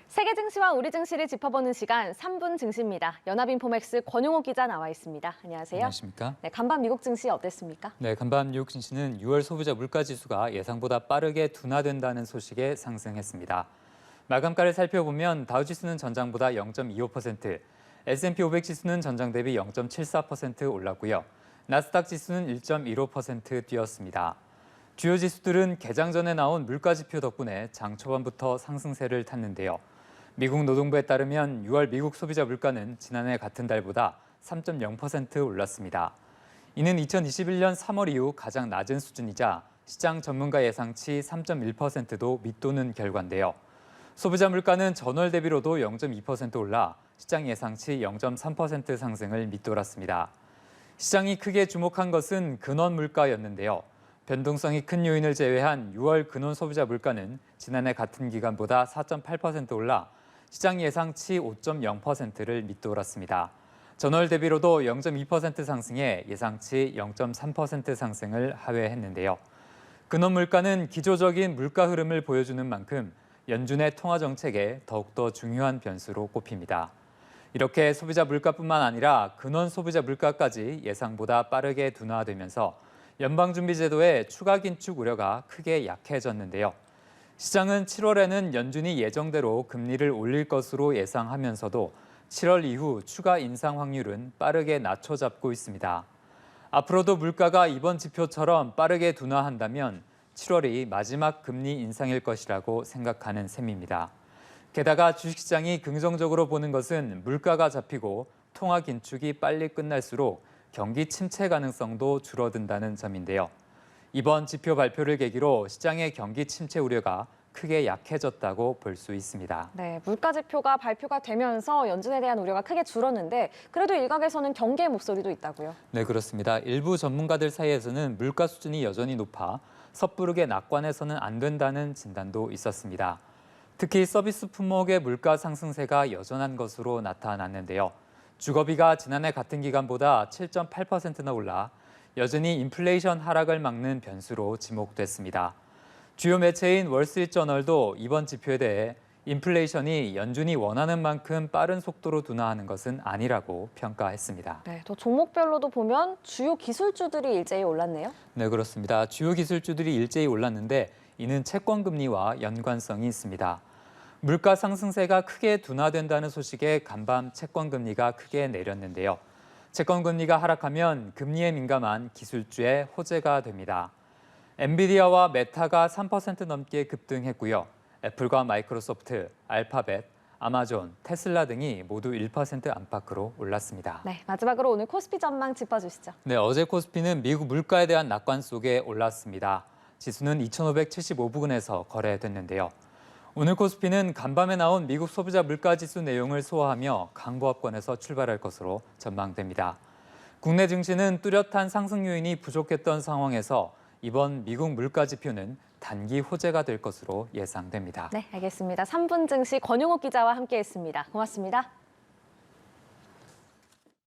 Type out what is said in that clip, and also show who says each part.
Speaker 1: 세계 증시와 우리 증시를 짚어보는 시간 3분 증시입니다. 연합인포맥스 권용옥 기자 나와 있습니다. 안녕하세요.
Speaker 2: 안녕하십니까?
Speaker 1: 네, 간밤 미국 증시 어땠습니까?
Speaker 2: 네, 간밤 미국 증시는 6월 소비자 물가 지수가 예상보다 빠르게 둔화된다는 소식에 상승했습니다. 마감가를 살펴보면 다우지수는 전장보다 0.25%, S&P 500 지수는 전장 대비 0.74% 올랐고요. 나스닥 지수는 1.15% 뛰었습니다. 주요 지수들은 개장 전에 나온 물가 지표 덕분에 장 초반부터 상승세를 탔는데요. 미국 노동부에 따르면 6월 미국 소비자 물가는 지난해 같은 달보다 3.0% 올랐습니다. 이는 2021년 3월 이후 가장 낮은 수준이자 시장 전문가 예상치 3.1%도 밑도는 결과인데요. 소비자 물가는 전월 대비로도 0.2% 올라 시장 예상치 0.3% 상승을 밑돌았습니다. 시장이 크게 주목한 것은 근원 물가였는데요. 변동성이 큰 요인을 제외한 6월 근원 소비자 물가는 지난해 같은 기간보다 4.8% 올라 시장 예상치 5.0%를 밑돌았습니다. 전월 대비로도 0.2% 상승해 예상치 0.3% 상승을 하회했는데요. 근원 물가는 기조적인 물가 흐름을 보여주는 만큼 연준의 통화 정책에 더욱더 중요한 변수로 꼽힙니다. 이렇게 소비자 물가뿐만 아니라 근원 소비자 물가까지 예상보다 빠르게 둔화되면서 연방준비제도의 추가 긴축 우려가 크게 약해졌는데요. 시장은 7월에는 연준이 예정대로 금리를 올릴 것으로 예상하면서도 7월 이후 추가 인상 확률은 빠르게 낮춰잡고 있습니다. 앞으로도 물가가 이번 지표처럼 빠르게 둔화한다면 7월이 마지막 금리 인상일 것이라고 생각하는 셈입니다. 게다가 주식시장이 긍정적으로 보는 것은 물가가 잡히고 통화 긴축이 빨리 끝날수록 경기 침체 가능성도 줄어든다는 점인데요. 이번 지표 발표를 계기로 시장의 경기 침체 우려가 크게 약해졌다고 볼 수 있습니다.
Speaker 1: 네, 물가 지표가 발표가 되면서 연준에 대한 우려가 크게 줄었는데 그래도 일각에서는 경계의 목소리도 있다고요.
Speaker 2: 네, 그렇습니다. 일부 전문가들 사이에서는 물가 수준이 여전히 높아 섣부르게 낙관해서는 안 된다는 진단도 있었습니다. 특히 서비스 품목의 물가 상승세가 여전한 것으로 나타났는데요. 주거비가 지난해 같은 기간보다 7.8%나 올라 여전히 인플레이션 하락을 막는 변수로 지목됐습니다. 주요 매체인 월스트리트저널도 이번 지표에 대해 인플레이션이 연준이 원하는 만큼 빠른 속도로 둔화하는 것은 아니라고 평가했습니다.
Speaker 1: 네, 또 종목별로도 보면 주요 기술주들이 일제히 올랐네요.
Speaker 2: 네, 그렇습니다. 주요 기술주들이 일제히 올랐는데 이는 채권 금리와 연관성이 있습니다. 물가 상승세가 크게 둔화된다는 소식에 간밤 채권 금리가 크게 내렸는데요. 채권 금리가 하락하면 금리에 민감한 기술주의 호재가 됩니다. 엔비디아와 메타가 3% 넘게 급등했고요. 애플과 마이크로소프트, 알파벳, 아마존, 테슬라 등이 모두 1% 안팎으로 올랐습니다.
Speaker 1: 네, 마지막으로 오늘 코스피 전망 짚어주시죠.
Speaker 2: 네, 어제 코스피는 미국 물가에 대한 낙관 속에 올랐습니다. 지수는 2,575부근에서 거래됐는데요. 오늘 코스피는 간밤에 나온 미국 소비자 물가 지수 내용을 소화하며 강보합권에서 출발할 것으로 전망됩니다. 국내 증시는 뚜렷한 상승 요인이 부족했던 상황에서 이번 미국 물가 지표는 단기 호재가 될 것으로 예상됩니다.
Speaker 1: 네, 알겠습니다. 3분 증시 권용옥 기자와 함께했습니다. 고맙습니다.